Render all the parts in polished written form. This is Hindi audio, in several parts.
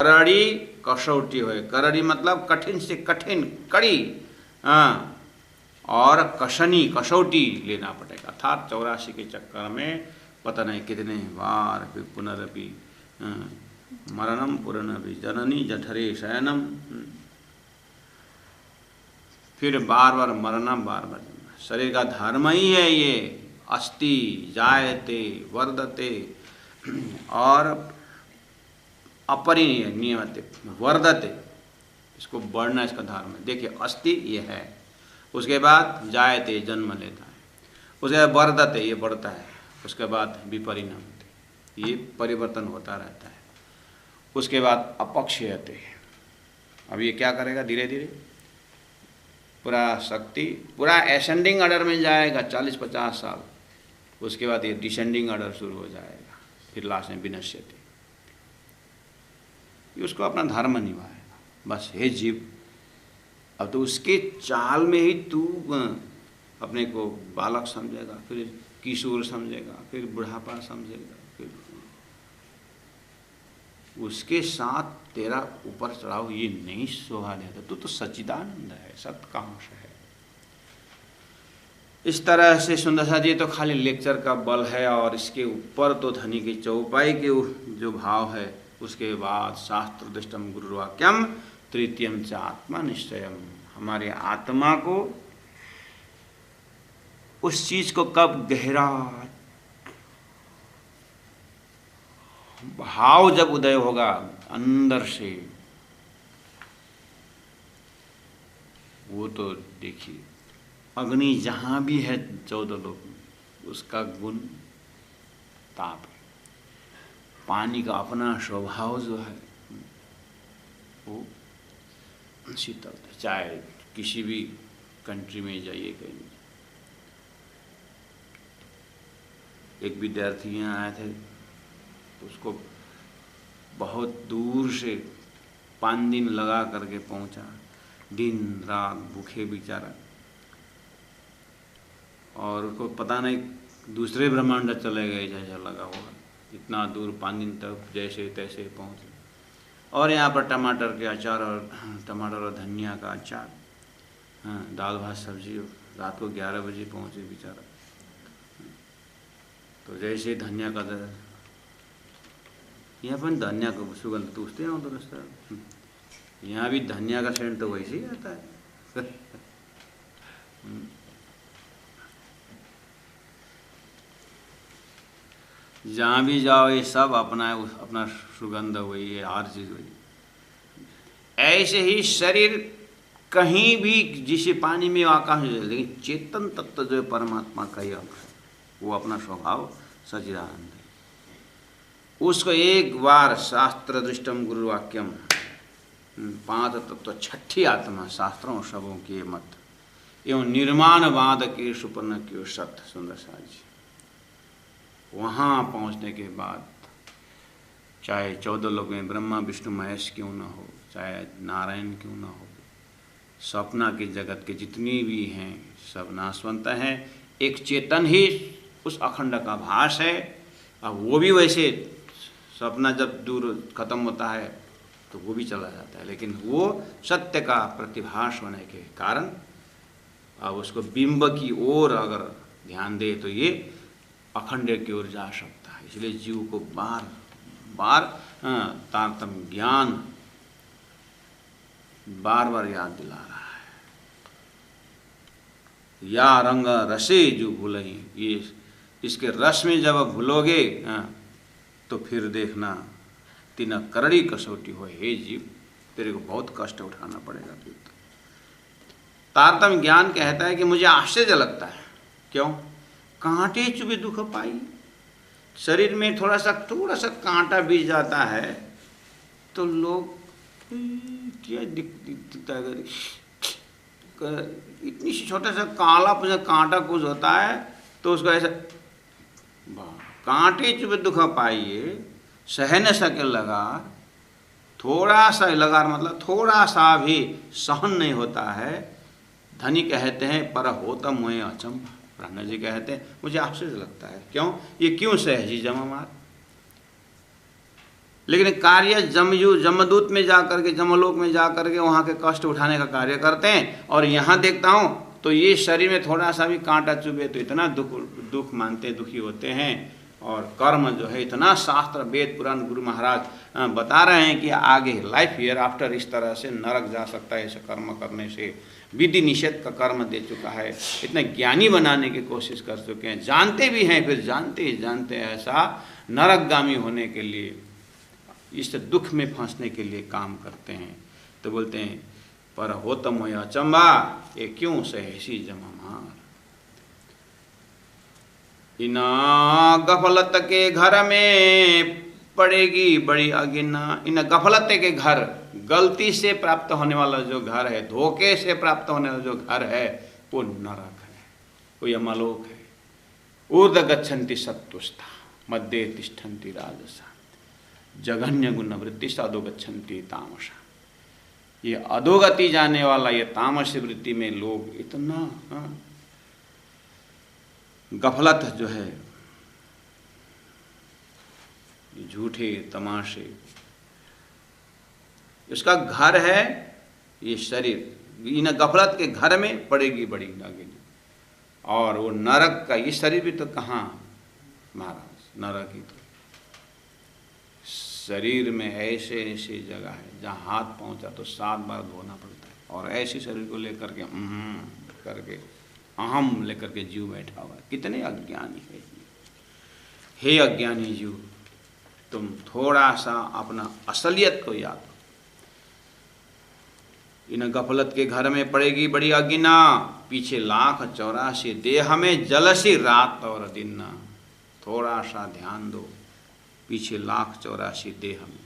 करड़ी कसौटी होए। करड़ी मतलब कठिन से कठिन कड़ी, हाँ, और कसनी कसौटी लेना पड़ेगा। अर्थात 84 के चक्कर में पता नहीं कितने बार फिर पुनरपि मरणम पुनरपि जननी जठरे शयनम, फिर बार बार मरना, बार बार जन्मना। शरीर का धर्म ही है ये, अस्ति जायते वर्धते और अपरिनियमते वर्धते, इसको बढ़ना इसका धर्म है। देखिए अस्ति ये है, उसके बाद जायते जन्म लेता है, उसके बाद वर्धते ये बढ़ता है, उसके बाद विपरिणामते ये परिवर्तन होता रहता है, उसके बाद अपक्षयते। अब ये क्या करेगा, धीरे धीरे पूरा शक्ति पूरा एसेंडिंग ऑर्डर में जाएगा 40-50 साल, उसके बाद ये डिसेंडिंग ऑर्डर शुरू हो जाएगा, फिर लास्ट में विनश्यते। ये उसको अपना धर्म निभाएगा बस। हे जीव, अब तो उसके चाल में ही तू अपने को बालक समझेगा, फिर किशोर समझेगा, फिर बुढ़ापा समझेगा, फिर उसके साथ तेरा ऊपर चढ़ाव ये नहीं शोभा देता। तू तो सच्चिदानंद है, सत्य का अंश है। इस तरह से सुंदर सा जी तो खाली लेक्चर का बल है, और इसके ऊपर तो धनी की चौपाई के जो भाव है, उसके बाद शास्त्र दृष्टम गुरुवाक्यम तृतीयम च आत्मा निश्चयम। हमारे आत्मा को उस चीज को कब गहरा भाव जब उदय होगा अंदर से, वो तो देखिए अग्नि जहां भी है 14 लोक में, उसका गुण ताप है। पानी का अपना स्वभाव जो है वो शीतल, चाहे किसी भी कंट्री में जाइए कहीं। एक विद्यार्थी यहाँ आए थे, तो उसको बहुत दूर से 5 दिन लगा करके पहुंचा, दिन रात भूखे बेचारा, और उसको पता नहीं दूसरे ब्रह्मांड चले गए जैसा लगा होगा। इतना दूर 5 दिन तक जैसे तैसे पहुंचे, और यहाँ पर टमाटर के अचार और टमाटर और धनिया का अचार, हाँ, दाल भात सब्जी। रात को 11 बजे पहुंचे बेचारा। तो जैसे धनिया का यहाँ पर धनिया का सुगंध टूटते हैं तो रास्ता, यहाँ भी धनिया का सेंट तो वैसे ही आता है। जहाँ भी जाओ ये सब अपना सुगंध वही है, हर चीज वही। ऐसे ही शरीर कहीं भी जिसे पानी में आकाश में, लेकिन चेतन तत्व जो परमात्मा का ही अंश है, वो अपना स्वभाव सच्चिदानंद है। उसको एक बार शास्त्र दृष्टम गुरुवाक्यम, 5 तत्व छठी आत्मा, शास्त्रों सबों के मत एवं निर्माणवाद के सुपन्न के सत्य सुंदर साजी। वहाँ पहुँचने के बाद चाहे 14 लोग में ब्रह्मा विष्णु महेश क्यों न हो, चाहे नारायण क्यों न हो, सपना के जगत के जितनी भी हैं सब नाशवंत हैं। एक चेतन ही उस अखंड का भास है। अब वो भी वैसे सपना जब दूर खत्म होता है तो वो भी चला जाता है, लेकिन वो सत्य का प्रतिभास होने के कारण अब उसको बिंब की ओर अगर ध्यान दे तो ये अखंड की ओर जा सकता है। इसलिए जीव को बार बार तारतम्य ज्ञान बार बार याद दिला रहा है। या रंग रसे जो भूलही, ये इसके रस में जब भूलोगे तो फिर देखना तीन करड़ी कसौटी हो। हे जीव, तेरे को बहुत कष्ट उठाना पड़ेगा। फिर तो तारतम्य ज्ञान कहता है कि मुझे आश्चर्य लगता है, क्यों? कांटे चुभे दुख पाई। शरीर में थोड़ा सा कांटा बीज जाता है तो लोग क्या दिखता है, इतनी छोटा सा काला कांटा कुछ होता है तो उसको ऐसा कांटे चुभे दुख पाइए, सह न सके लगा। थोड़ा सा लगा मतलब थोड़ा सा भी सहन नहीं होता है। धनी कहते हैं पर होता मुझे अचंभा। ब्रह्मा जी कहते हैं मुझे आश्चर्य लगता है, क्यों? ये क्यों सहजी जमा मार? लेकिन कार्य जमदूत में जा करके, जमलोक में जा करके वहाँ के कष्ट उठाने का कार्य करते हैं। और यहाँ देखता हूँ तो ये शरीर में थोड़ा सा भी कांटा चुभे तो इतना दुख मानते, दुखी होते हैं। और कर्म जो है इतना शास्त्र वेद पुराण गुरु महाराज बता रहे हैं कि आगे लाइफ हियर आफ्टर इस तरह से नरक जा सकता है ऐसे कर्म करने से। विधि निषेध का कर्म दे चुका है, इतने ज्ञानी बनाने की कोशिश कर चुके हैं, जानते भी हैं, फिर जानते ही जानते ऐसा नरकगामी होने के लिए, इस दुख में फंसने के लिए काम करते हैं। तो बोलते हैं पर होतम हो अचंबा ये क्यों सहसी जमामार। इना गफलत के घर में पड़ेगी बड़ी अगिना। इन गफलत के घर, गलती से प्राप्त होने वाला जो घर है, धोखे से प्राप्त होने वाला जो घर है वो नरक है, वो यमलोक है। ऊर्ध्व गच्छन्ति सत्तुष्टा मध्य तिष्ठन्ति राजसा जघन्य गुण वृत्ति अधो गच्छन्ति तामसा। ये अधोगति जाने वाला ये तामस वृत्ति में लोग इतना गफलत जो है, झूठे तमाशे, इसका घर है ये शरीर। इन गफलत के घर में पड़ेगी बड़ी नागिनी। और वो नरक का ये शरीर भी तो कहाँ महाराज, नरक ही तो। शरीर में ऐसे ऐसी जगह है जहाँ हाथ पहुँचा तो 7 बार धोना पड़ता है। और ऐसे शरीर को लेकर के करके अहम लेकर के जीव बैठा हुआ है। कितने अज्ञानी है। हे अज्ञानी जीव, तुम थोड़ा सा अपना असलियत को याद करो। इन गफलत के घर में पड़ेगी बड़ी अगिना, पीछे 1,84 देह में जलसी रात और दिन। थोड़ा सा ध्यान दो, पीछे 1,84 देह में।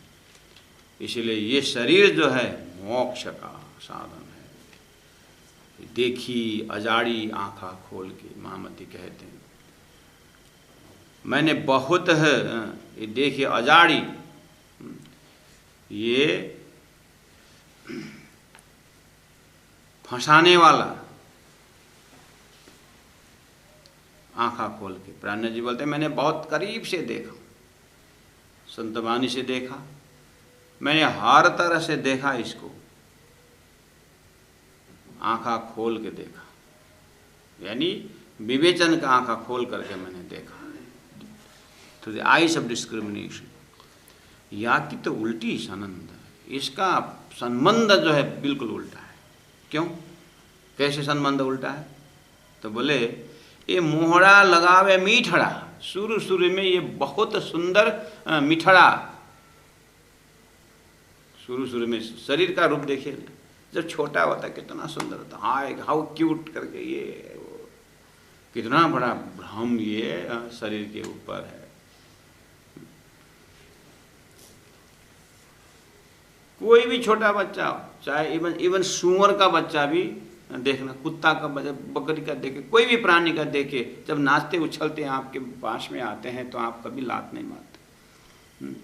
इसलिए ये शरीर जो है मोक्ष का साधन है। देखी अजाड़ी आँखा खोल के, महामती कहते हैं। मैंने बहुत है ये देखिए अजाड़ी, ये फंसाने वाला, आँखा खोल के। प्राण जी बोलते हैं मैंने बहुत करीब से देखा, संतवानी से देखा, मैंने हर तरह से देखा इसको, आँखा खोल के देखा, यानी विवेचन का आँखा खोल करके मैंने देखा। तो द आइज ऑफ डिस्क्रिमिनेशन। या कि तो उल्टी संबंध, इसका संबंध जो है बिल्कुल उल्टा है। क्यों, कैसे संबंध उल्टा है? तो बोले ये मोहरा लगावे मीठड़ा। शुरू शुरू में ये बहुत सुंदर मिठड़ा, शुरू शुरू में शरीर का रूप देखिए, जब छोटा होता है कितना सुंदर होता, हाय हाउ क्यूट करके, ये कितना बड़ा भ्रम ये शरीर के ऊपर है। कोई भी छोटा बच्चा, चाहे इवन सूअर का बच्चा भी देखना, कुत्ता का बच्चा, बकरी का देखे, कोई भी प्राणी का देखे, जब नाचते उछलते हैं आपके पास में आते हैं तो आप कभी लात नहीं मारते।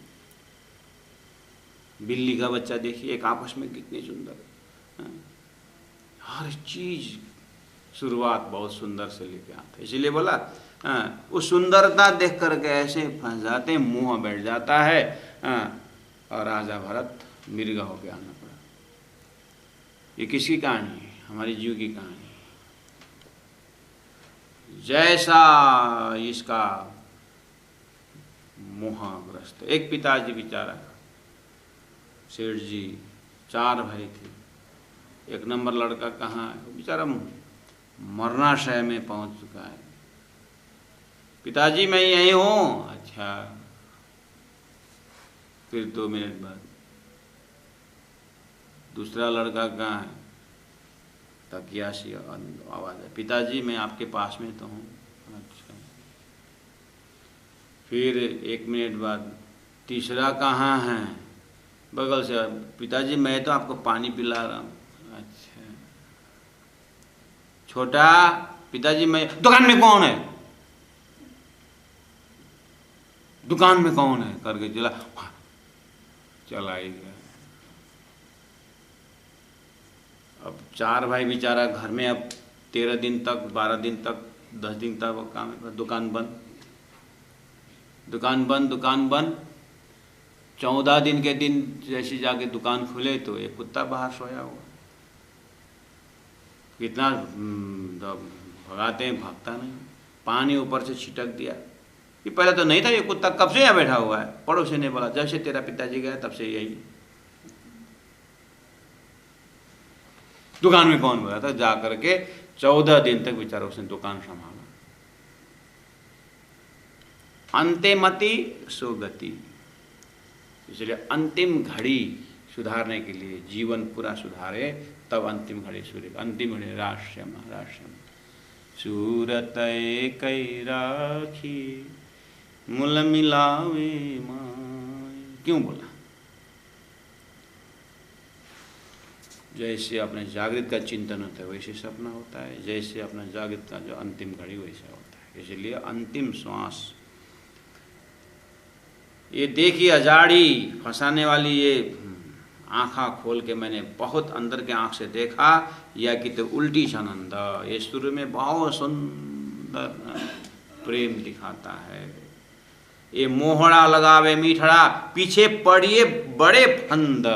बिल्ली का बच्चा देखिए, एक आपस में कितनी सुंदर, हर चीज शुरुआत बहुत सुंदर से लेके आते। इसीलिए बोला वो सुंदरता देख करके ऐसे फंस जाते हैं, मुंह बैठ जाता है। और राजा भरत मिर्गा होके आना पड़ा। ये किसकी कहानी है? हमारी जीव की कहानी। जैसा इसका मोहग्रस्त, एक पिताजी बेचारा, सेठ जी, 4 भाई थे, 1 नंबर लड़का कहाँ है, बेचारा मरणाशय में पहुंच चुका है। पिताजी मैं यहीं हूँ। अच्छा, फिर 2 मिनट बाद दूसरा लड़का कहाँ है, तकिया सी आवाज़ है, पिताजी मैं आपके पास में तो हूँ। अच्छा, फिर 1 मिनट बाद तीसरा कहाँ है, बगल से, पिताजी मैं तो आपको पानी पिला रहा हूँ। अच्छा, छोटा, पिताजी मैं, दुकान में कौन है, दुकान में कौन है करके चला ही गया। अब 4 भाई बेचारा घर में, अब 13 दिन तक, 12 दिन तक, 10 दिन तक वो काम है, दुकान बंद, दुकान बंद, दुकान बंद। 14 दिन के दिन जैसे जाके दुकान खुले तो एक कुत्ता बाहर सोया हुआ। कितना भगाते हैं, भागता नहीं। पानी ऊपर से छिटक दिया। ये पहले तो नहीं था, ये कुत्ता कब से यहाँ बैठा हुआ है। पड़ोसी ने बोला जब से तेरा पिताजी गया तब से यही। दुकान में कौन बोला था, जा करके 14 दिन तक बेचारा उसने दुकान संभाला। अंतिमति सुगति, इसलिए अंतिम घड़ी सुधारने के लिए, जीवन पूरा सुधारे तब अंतिम घड़ी सुधरे। अंतिम घड़ी राष्ट्रम राष्ट्रम सूरत कई राखी मूल मिलावे माय। क्यों बोला? जैसे अपने जागृत का चिंतन होता है वैसे सपना होता है, जैसे अपना जागृत का जो अंतिम घड़ी वैसा होता है। इसलिए अंतिम श्वास, ये देखिए अजाड़ी फंसाने वाली ये आँखा खोल के मैंने बहुत अंदर के आँख से देखा, या कि तो उल्टी सनंद। ये शुरू में बहुत सुंदर प्रेम दिखाता है। ये मोहड़ा लगावे मीठड़ा, पीछे पड़िए बड़े फंद,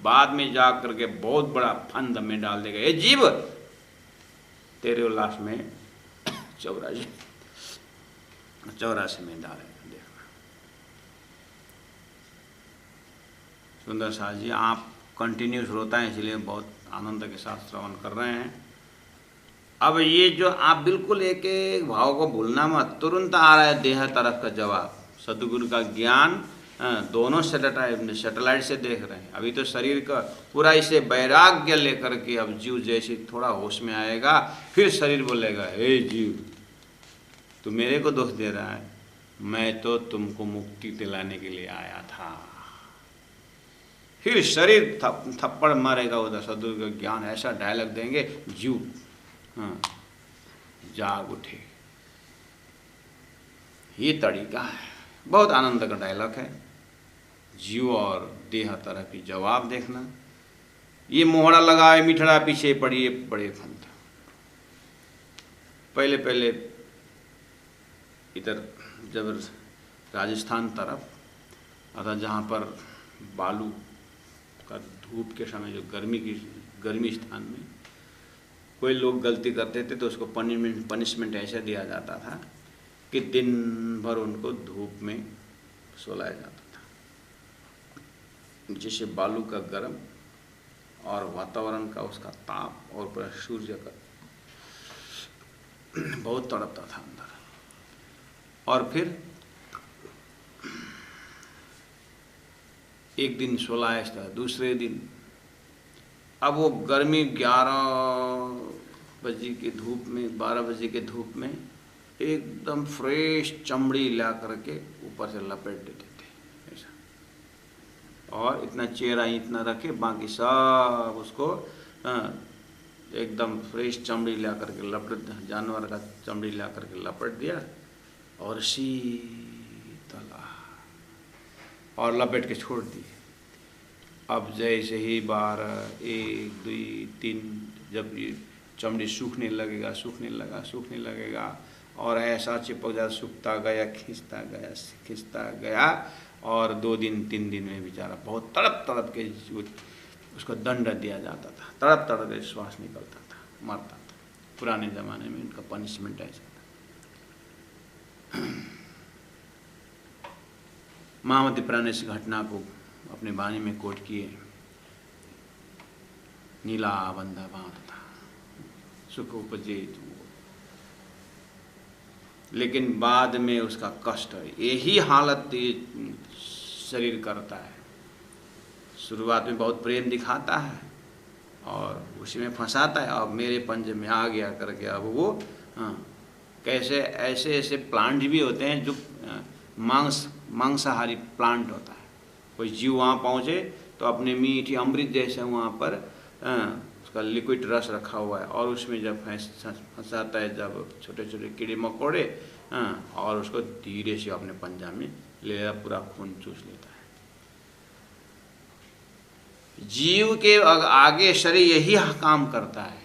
बाद में जा करके बहुत बड़ा फंद में डाल देगा। ये जीव तेरे उल्लास में 84 में डालेगा। सुंदर साथ जी, आप कंटिन्यूस रोता है इसलिए बहुत आनंद के साथ श्रवण कर रहे हैं। अब ये जो आप बिल्कुल एक एक भाव को भूलना मत, तुरंत आ रहा है देह तरफ का जवाब। सदगुरु का ज्ञान दोनों सैटेलाइट से देख रहे हैं। अभी तो शरीर का पूरा इसे वैराग्य लेकर के अब जीव जैसे थोड़ा होश में आएगा, फिर शरीर बोलेगा हे जीव तू मेरे को दोष दे रहा है, मैं तो तुमको मुक्ति दिलाने के लिए आया था। फिर शरीर थप्पड़ मारेगा उधर। सदगुरु का ज्ञान ऐसा डायलॉग देंगे, जीव जाग उठे। ये तरीका है, बहुत आनंद का डायलॉग है। जीव और देह तरफ ही जवाब देखना। ये मोहड़ा लगाए मिठड़ा, पीछे पड़िए बड़े फंद। पहले पहले इधर जब राजस्थान तरफ अर्थात जहाँ पर बालू का धूप के समय जो गर्मी स्थान में कोई लोग गलती करते थे तो उसको पनिशमेंट ऐसा दिया जाता था कि दिन भर उनको धूप में सुलाया जाता था, जिससे बालू का गर्म और वातावरण का उसका ताप और पूरा सूर्य का बहुत तड़पता था अंदर। और फिर एक दिन सुलाया था, दूसरे दिन अब वो गर्मी 11 बजे की धूप में, 12 बजे के धूप में एकदम फ्रेश चमड़ी ला करके ऊपर से लपेट देते थे ऐसा, और इतना चेहरा इतना रखे, बाकी सब उसको एकदम फ्रेश चमड़ी ला करके लपेट, जानवर का चमड़ी ला करके लपेट दिया और शीतला और लपेट के छोड़ दिए। अब जैसे ही 12, 1, 2, 3 जब ये चमड़ी सूखने लगेगा और ऐसा चिपक जाता, सूखता गया, खिंचता गया और 2 दिन 3 दिन में बेचारा बहुत तड़प के उसको दंड दिया जाता था। तड़प के श्वास निकलता था, मरता था। पुराने ज़माने में उनका पनिशमेंट ऐसा था। महामती प्राण इस घटना को अपने वाणी में कोट किए। नीला बंधा बांध था, सुख उपजे, लेकिन बाद में उसका कष्ट है। यही हालत शरीर करता है। शुरुआत में बहुत प्रेम दिखाता है और उसी में फंसाता है, अब मेरे पंजे में आ गया करके। अब वो कैसे ऐसे प्लांट भी होते हैं जो मांसाहारी प्लांट होता है। कोई जीव वहाँ पहुँचे तो अपने मीठी अमृत जैसे वहाँ पर उसका लिक्विड रस रखा हुआ है और उसमें जब फंसाता है, जब छोटे छोटे कीड़े मकोड़े, और उसको धीरे से अपने पंजा में ले लेता, पूरा खून चूस लेता है। जीव के आगे शरीर यही काम करता है,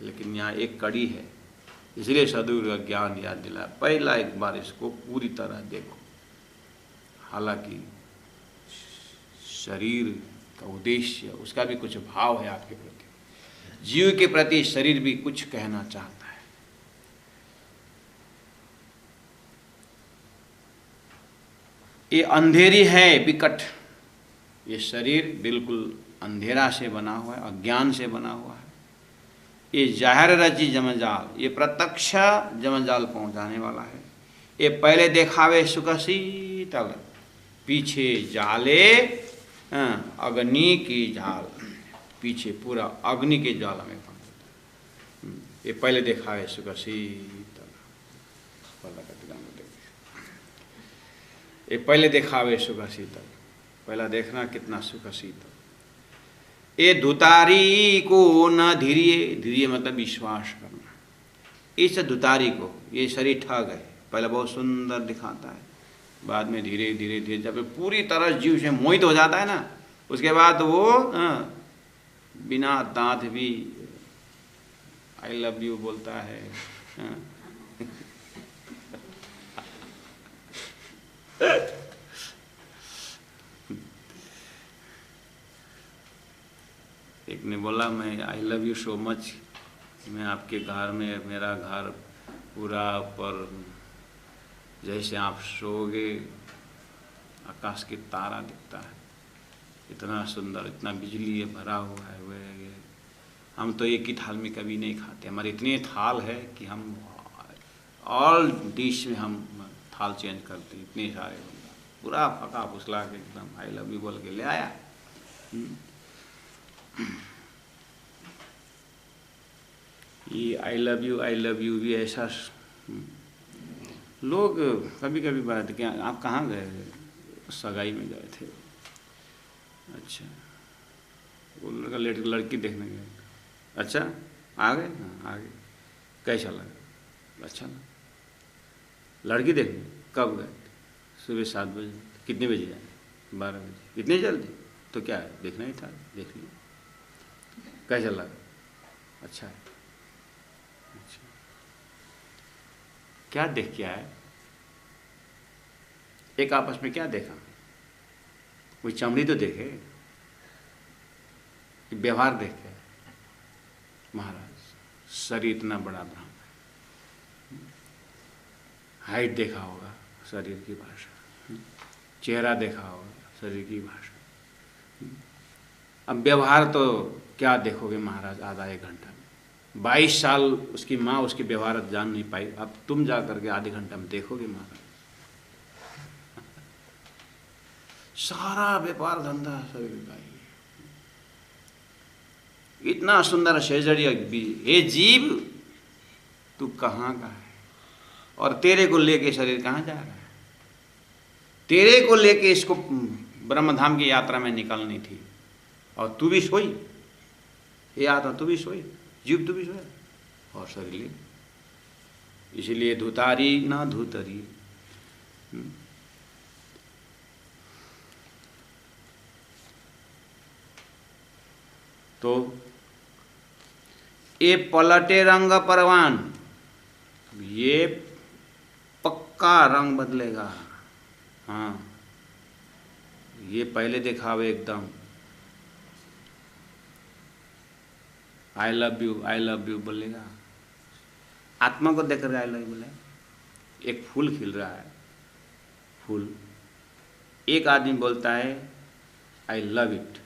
लेकिन यहाँ एक कड़ी है। इसलिए सदगुरु का ज्ञान याद दिलाया, पहला एक बार इसको पूरी तरह देखो। हालांकि शरीर का उद्देश्य, उसका भी कुछ भाव है आपके प्रति। जीव के प्रति शरीर भी कुछ कहना चाहता है। ये अंधेरी है विकट, ये शरीर बिल्कुल अंधेरा से बना हुआ है, अज्ञान से बना हुआ है। ये जाहिर रची जमजाल, ये प्रत्यक्ष जमजाल पहुंचाने वाला है। ये पहले देखावे सुख शीतल, पीछे जाले अग्नि की जाल, पीछे पूरा अग्नि के ज्वाला में पहुंचता। ये पहले देखावे सुख शीतल, ये पहले देखावे सुख शीतल, पहला देखना कितना सुख शीतल। ये धुतारी को न धीरे, धीरे मतलब विश्वास करना। इस धुतारी को, ये शरीर ठग है, पहले बहुत सुंदर दिखाता है, बाद में धीरे धीरे धीरे जब पूरी तरह जीव से मोहित हो जाता है ना, उसके बाद वो बिना दांत भी आई लव यू बोलता है। एक ने बोला मैं I love you so much, मैं आपके घर में, मेरा घर पूरा ऊपर जैसे आप सोओगे आकाश के तारा दिखता है, इतना सुंदर, इतना बिजली है भरा हुआ है। वो ये हम तो एक ही थाल में कभी नहीं खाते, हमारे इतने थाल है कि हम ऑल डिश में हम थाल चेंज करते हैं, इतने सारे। पूरा फका फुसला के एकदम आई लव यू बोल के ले आया। ये आई लव यू भी ऐसा लोग कभी कभी बात क्या, आप कहाँ गए? सगाई में गए थे। अच्छा, वो लड़की देखने गए। अच्छा, आ गए? हाँ आ गए। कैसा लगा? अच्छा लगा। लड़की देखने कब गए? सुबह 7 बजे। कितने बजे जाए? 12 बजे। इतने जल्दी? तो क्या है, देखना ही था, देख लिया। कैसा लगा? अच्छा है। अच्छा, क्या देख के आए? एक आपस में क्या देखा? कोई चमड़ी तो देखे, व्यवहार देखे। महाराज शरीर इतना बड़ा ब्रह्म है, हाइट देखा होगा, शरीर की भाषा, चेहरा देखा होगा, शरीर की भाषा। अब व्यवहार तो क्या देखोगे महाराज आधा एक घंटा में। 22 साल उसकी माँ उसके व्यवहार जान नहीं पाई, अब तुम जा करके आधे घंटा में देखोगे महाराज। सारा व्यापार धंधा शरीर का ही। इतना सुंदर शेजड़िया, हे जीव तू कहाँ का है? और तेरे को लेके शरीर कहाँ जा रहा है? तेरे को लेके इसको ब्रह्मधाम की यात्रा में निकलनी थी, और तू भी सोई। ये आत्मा तू भी सोई, जीव तू भी सोया, और शरीर। इसलिए धुतारी ना धुतरी। तो ये पलटे रंग परवान, ये पक्का रंग बदलेगा। हाँ, ये पहले दिखावे एकदम आई लव यू बोलेगा। आत्मा को देख कर आई लव यू बोले। एक फूल खिल रहा है, फूल, एक आदमी बोलता है आई लव इट,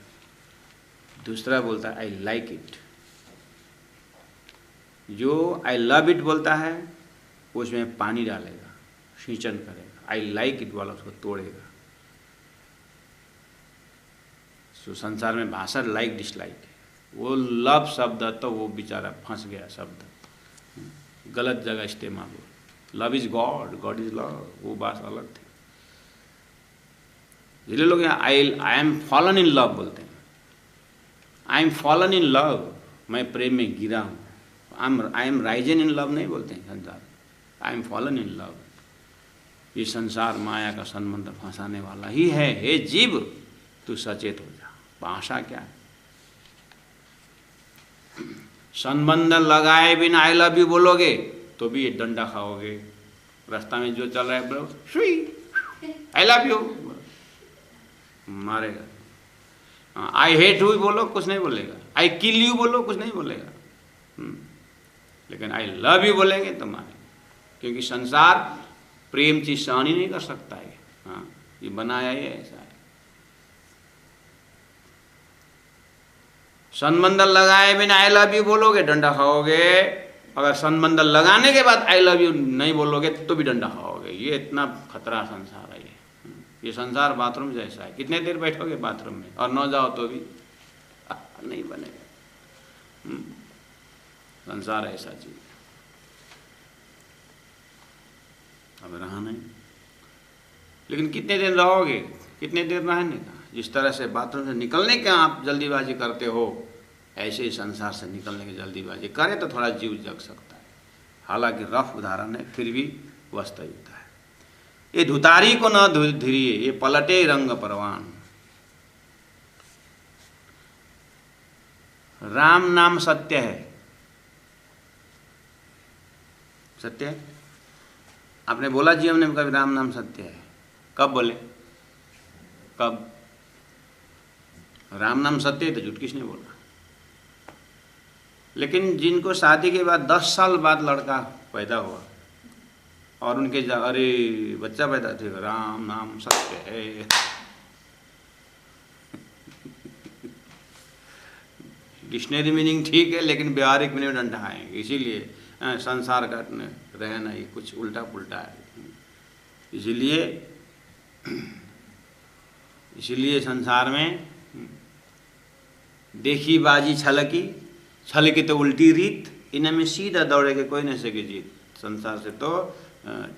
दूसरा बोलता है आई लाइक इट। जो आई लव इट बोलता है उसमें पानी डालेगा, सिंचन करेगा। आई लाइक इट वाला उसको तोड़ेगा। तो संसार में भाषा लाइक डिसलाइक है। वो लव शब्द तो वो बेचारा फंस गया शब्द, गलत जगह इस्तेमाल हुआ। Love is God, God is love, वो बात अलग थी। इसलिए लोग यहाँ I am fallen in love बोलते हैं। I am fallen in love, मैं प्रेम में गिरा हूँ। I am risen in love नहीं बोलते हैं संसार, I am fallen in love. ये संसार माया का संबंध फंसाने वाला ही है। हे जीव तू सचेत हो जा। भाषा क्या है? संबंध लगाए बिना आई लव यू बोलोगे तो भी ये डंडा खाओगे। रास्ता में जो चल रहा है बोलो सुई आई लव यू, मारेगा। आई हेट यू बोलो कुछ नहीं बोलेगा, आई किल यू बोलो कुछ नहीं बोलेगा, लेकिन आई लव यू बोलेंगे तो मारेंगे। क्योंकि संसार प्रेम चीज सहन ही नहीं कर सकता है। हाँ, ये बनाया ही ऐसा है। संबंधन लगाए बिना आई लव यू बोलोगे डंडा खाओगे, अगर संबंधन लगाने के बाद आई लव यू नहीं बोलोगे तो भी डंडा खाओगे। ये इतना खतरा संसार है। ये संसार बाथरूम जैसा है, कितने देर बैठोगे बाथरूम में और न जाओ तो भी नहीं बनेगा। संसार ऐसा चीज है। अब रहा नहीं, लेकिन कितने दिन रहोगे, कितने देर रहने का। जिस तरह से बाथरूम से निकलने का आप जल्दीबाजी करते हो, ऐसे ही संसार से निकलने की जल्दीबाजी करे तो थोड़ा जीव जग सकता है। हालांकि रफ उदाहरण है, फिर भी वास्तविकता है। ये धुतारी को न धीरिए, ये पलटे रंग परवान। राम नाम सत्य है। सत्य है, आपने बोला जीवन में कभी राम नाम सत्य है? कब बोले? कब? राम नाम सत्य है तो झूठ किसने बोला? लेकिन जिनको शादी के बाद 10 साल बाद लड़का पैदा हुआ और उनके अरे बच्चा पैदा थे, राम नाम सत्य है। डिक्शनरी मीनिंग ठीक है, लेकिन व्यवहारिक मीनिंग डंडा आएंगे। इसीलिए संसार का रहना ही कुछ उल्टा पुल्टा है। इसीलिए संसार में देखी बाजी छलकी, छलकी तो उल्टी रीत, इनमें सीधा दौड़े के कोई नहीं सके जीत। संसार से तो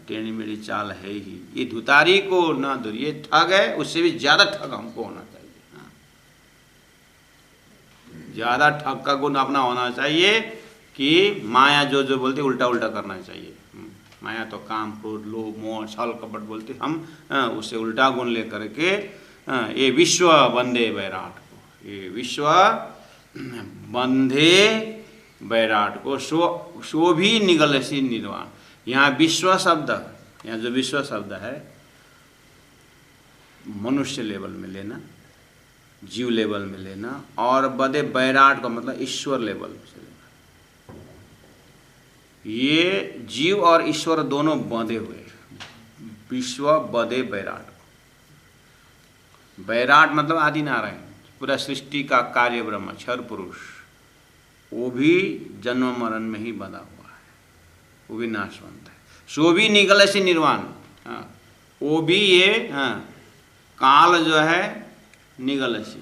टेढ़ी मेढ़ी चाल है ही। ये धुतारी को ना दूर, ये ठग है, उससे भी ज्यादा ठग हमको होना चाहिए। हाँ, ज्यादा ठग का गुण अपना होना चाहिए कि माया जो जो बोलते उल्टा उल्टा करना चाहिए। माया तो काम क्रोध लोभ मोह छल कपट बोलते, हम उससे उल्टा गुण लेकर के ये विश्व बंधे बैराट को, ये विश्व बंधे बैराट को सो भी निगलसी निर्वाण। यहाँ विश्व शब्द, यहाँ जो विश्व शब्द है मनुष्य लेवल में लेना, जीव लेवल में लेना, और बदे बैराट का मतलब ईश्वर लेवल से लेना। ये जीव और ईश्वर दोनों बंधे हुए, विश्व बदे बैराट। बैराट मतलब आदि नारायण, पूरा सृष्टि का कार्य ब्रह्म क्षर पुरुष, वो भी जन्म मरण में ही बंधा हुआ है, वो भी नाशवंत है। सो भी निगल से निर्वाण, वो भी ये काल जो है निगल से,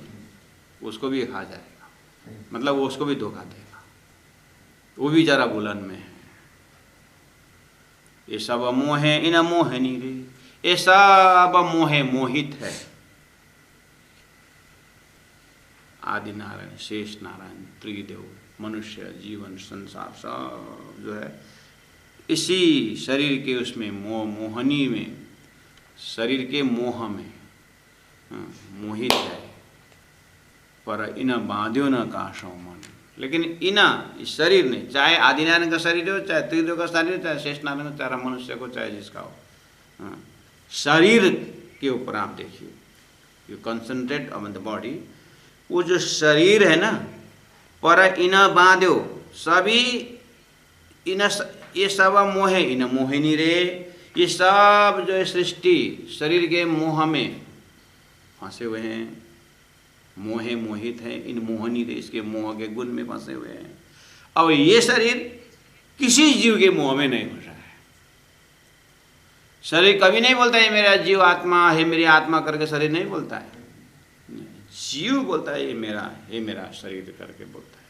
उसको भी खा जाएगा, मतलब वो उसको भी धोखा देगा, वो भी जरा बुलंद में है। ये सब मोह है, इन मोह नहीं रे, ये सब मोहे मोहित है। आदि नारायण, शेष नारायण, त्रिदेव, मनुष्य जीवन संसार सब जो है इसी शरीर के उसमें मोहनी में, शरीर के मोह में मोहित है। पर इन बांध्यो न काशो मन, लेकिन इस शरीर ने, चाहे आदिनारायण का शरीर हो, चाहे त्रिदेव का शरीर हो, चाहे शेष नारायण हो, चाहे मनुष्य को, चाहे जिसका हो, शरीर के ऊपर आप देखिए, you concentrate on the body. वो जो शरीर है ना, पर इन बांध्यो, सभी इन, ये सब मोह, इन मोहिनी रे, ये सब जो है सृष्टि शरीर के मोह में फंसे हुए हैं, मोहे मोहित है, इन मोहनी रे, इसके मोह के गुण में फंसे हुए हैं। अब ये शरीर किसी जीव के मोह में नहीं फंसा है। शरीर कभी नहीं बोलता है मेरा जीव आत्मा है, मेरी आत्मा करके शरीर नहीं बोलता है। जीव बोलता है ये मेरा शरीर करके बोलता है।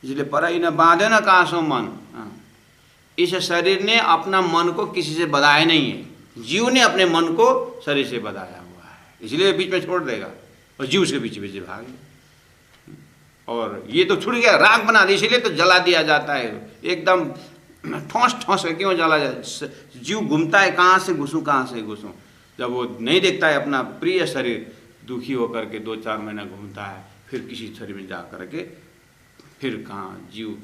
इसलिए पर इन बांधे न कासो मन, इस शरीर ने अपना मन को किसी से बधाया नहीं है, जीव ने अपने मन को शरीर से बधाया हुआ है, इसलिए बीच में छोड़ देगा और जीव उसके पीछे पीछे भागे। और ये तो छूट गया, राख बना दी, इसलिए तो जला दिया जाता है एकदम ठोस ठोस के। क्यों जला जाए? जीव घूमता है, कहाँ से घुसूं कहाँ से घुसूं। जब वो नहीं देखता है अपना प्रिय शरीर, दुखी होकर के 2-4 महीना घूमता है, फिर किसी शरीर में जा कर के फिर कहाँ जीव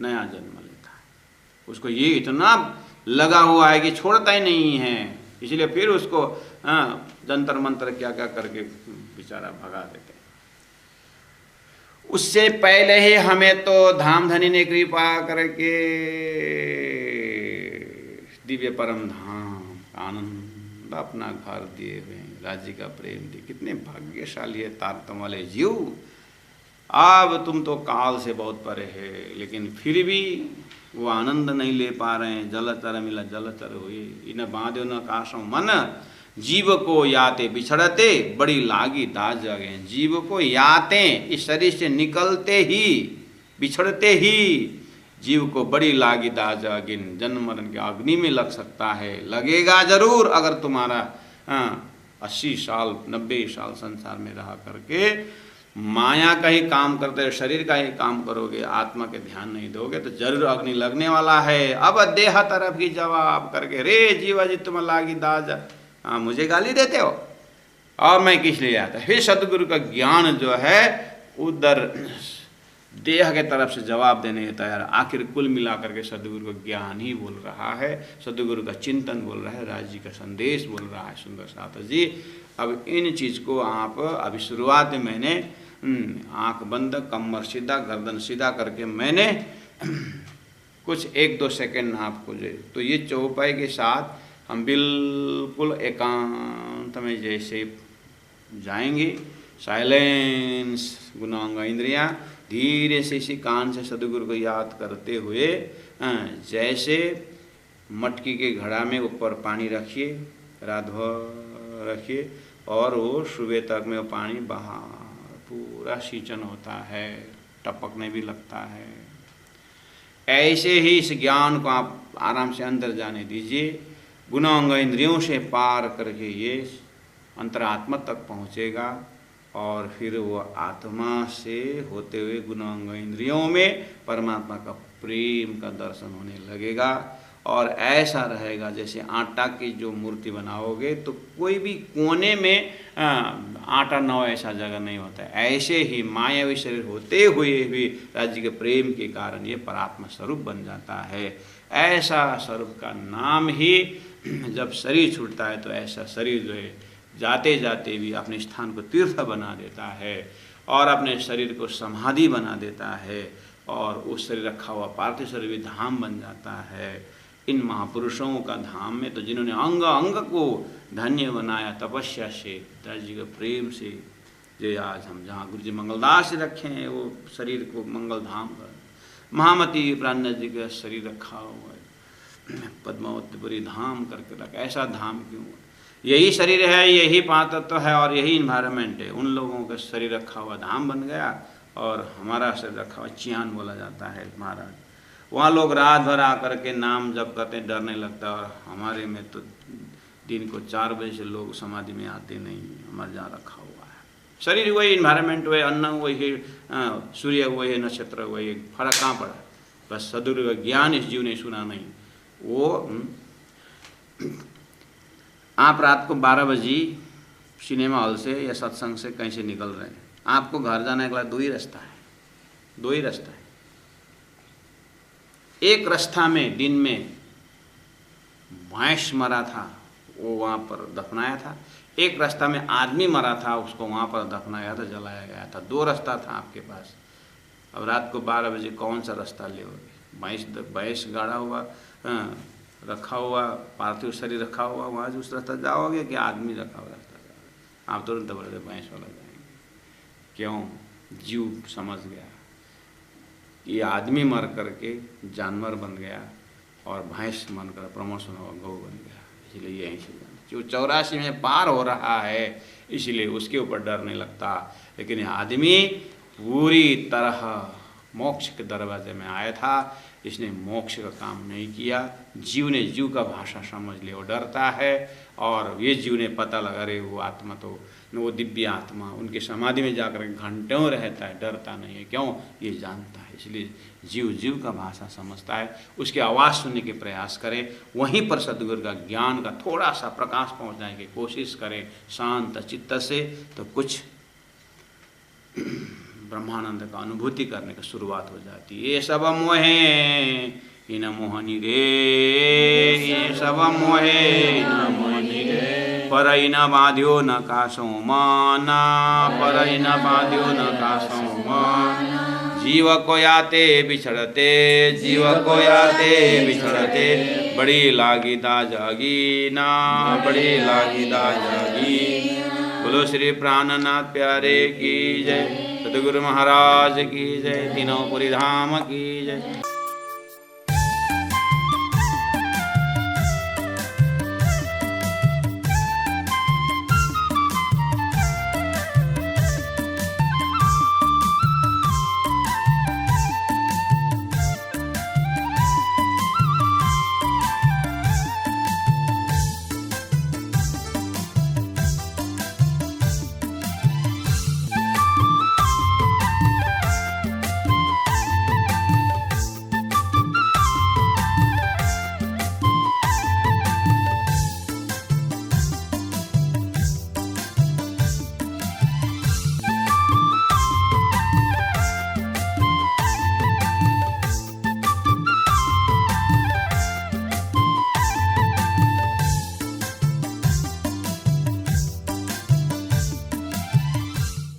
नया जन्म लेता है। उसको ये इतना लगा हुआ है कि छोड़ता ही नहीं है, इसलिए फिर उसको जंतर मंतर क्या क्या करके बेचारा भगा देते हैं। उससे पहले ही हमें तो धामधनी ने कृपा करके दिव्य परम धाम आनंद अपना घर दिए हुए हैं, राज्य का प्रेम दिए। कितने भाग्यशाली है तारतम वाले जीव। अब तुम तो काल से बहुत परे है, लेकिन फिर भी वो आनंद नहीं ले पा रहे हैं। जलचर मिला जलचर हुए, इन बांधो न काशों मन, जीव को याते बिछड़ते बड़ी लागी दाज जागे। जीव को याते, इस शरीर से निकलते ही बिछड़ते ही जीव को बड़ी लागी दाज जागे। जन्म मरण के अग्नि में लग सकता है, लगेगा जरूर अगर तुम्हारा 80 साल 90 साल संसार में रहा करके माया का ही काम करते हो, शरीर का ही काम करोगे, आत्मा के ध्यान नहीं दोगे तो जरूर अग्नि लगने वाला है। अब देह तरफ की जवाब करके, रे जीवा जी तुम लागी दाज, मुझे गाली देते हो और मैं किस लिए आता। फिर सदगुरु का ज्ञान जो है उधर देह के तरफ से जवाब देने के तैयार। आखिर कुल मिलाकर के सदगुरु का ज्ञान ही बोल रहा है, सदगुरु का चिंतन बोल रहा है, राज्य का संदेश बोल रहा है सुंदर साथ जी। अब इन चीज़ को आप अभी शुरुआत में मैंने आंख बंद, कमर सीधा, गर्दन सीधा करके मैंने कुछ 1-2 सेकंड आपको जो तो ये चौपाई के साथ हम बिल्कुल एकांत में जैसे जाएंगे, साइलेंस, गुणांग इंद्रियां धीरे से इसी कान से सदगुरु को याद करते हुए जैसे मटकी के घड़ा में ऊपर पानी रखिए, रात भर रखिए और वो सुबह तक में वो पानी बाहर पूरा सींचन होता है, टपकने भी लगता है। ऐसे ही इस ज्ञान को आप आराम से अंदर जाने दीजिए। गुणांग इंद्रियों से पार करके ये अंतरात्मा तक पहुँचेगा और फिर वो आत्मा से होते हुए गुणांग इंद्रियों में परमात्मा का प्रेम का दर्शन होने लगेगा। और ऐसा रहेगा जैसे आटा की जो मूर्ति बनाओगे तो कोई भी कोने में आटा न हो ऐसा जगह नहीं होता है। ऐसे ही मायावी शरीर होते हुए भी राज्य के प्रेम के कारण ये परात्मा स्वरूप बन जाता है। ऐसा स्वरूप का नाम ही जब शरीर छूटता है तो ऐसा शरीर जो है जाते जाते भी अपने स्थान को तीर्थ बना देता है और अपने शरीर को समाधि बना देता है और उस शरीर रखा हुआ पार्थिव शरीर भी धाम बन जाता है। इन महापुरुषों का धाम में तो जिन्होंने अंग अंग को धन्य बनाया तपस्या से, राज्य के प्रेम से, जो आज हम जहाँ गुरु जी मंगलदास रखे हैं वो शरीर को मंगल धाम कर, महामती प्राण जी का शरीर रखा हुआ है पद्मावतीपुरी धाम करके रखा। ऐसा धाम क्यों? यही शरीर है, यही पांच तत्व है और यही इन्वायरमेंट है। उन लोगों का शरीर रखा हुआ धाम बन गया और हमारा शरीर रखा हुआ चियान बोला जाता है महाराज। वहाँ लोग रात भर आकर के नाम जप करते, डर नहीं लगता। और हमारे में तो दिन को 4 बजे से लोग समाधि में आते नहीं, हमारे जहाँ रखा हुआ है। शरीर वही, इन्वायरमेंट वही, अन्न वही, सूर्य वही, नक्षत्र वही, फर्क कहाँ पड़ा? बस सदगुरु का ज्ञान इस जीव ने सुना नहीं। वो आप रात को 12 बजे सिनेमा हॉल से या सत्संग से कहीं से निकल रहे हैं, आपको घर जाने के लिए 2 ही रास्ता है, 2 ही रास्ता है। एक रास्ता में दिन में भैंस मरा था, वो वहाँ पर दफनाया था। एक रास्ता में आदमी मरा था, उसको वहाँ पर दफनाया था, जलाया गया था। 2 रास्ता था आपके पास। अब रात को 12 बजे कौन सा रास्ता लेओगे? भैंस गाड़ा हुआ रखा हुआ पार्थिव शरीर रखा हुआ वहाँ उस रास्ता जाओगे कि आदमी रखा हुआ रास्ता जाओगे? आप तुरंत बोले भैंस वाला जाएंगे। क्यों? जीव समझ गया ये आदमी मर करके जानवर बन गया और भैंस बनकर प्रमोशन हुआ गौ बन गया, इसलिए यहीं से जो 84 में पार हो रहा है इसलिए उसके ऊपर डर नहीं लगता। लेकिन आदमी पूरी तरह मोक्ष के दरवाजे में आया था, इसने मोक्ष का काम नहीं किया। जीव ने जीव का भाषा समझ लिया, वो डरता है। और ये जीव ने पता लगा रहे वो आत्मा तो वो दिव्य आत्मा उनके समाधि में जाकर घंटों रहता है, डरता नहीं है। क्यों? ये जानता है। इसलिए जीव जीव का भाषा समझता है, उसकी आवाज़ सुनने के प्रयास करें। वहीं पर सद्गुरु का ज्ञान का थोड़ा सा प्रकाश पहुँचाने की कोशिश करें शांत चित्त से, तो कुछ ब्रह्मानंद का अनुभूति करने की शुरुआत हो जाती है। ये सब मोहे इन मोहनी रे, ये सब मोहे इन मोहनी रे। परई न बांध्यो न कासो माना, परई न बांध्यो न कासो माना। जीव को याते बिछड़ते, जीव को याते बिछड़ते, बड़ी लागी दा जागी ना, बड़ी लागी दा जागी। बोलो श्री प्राणनाथ प्यारे की जय, सतगुरु महाराज की जय, तीनों पुरी धाम की जय।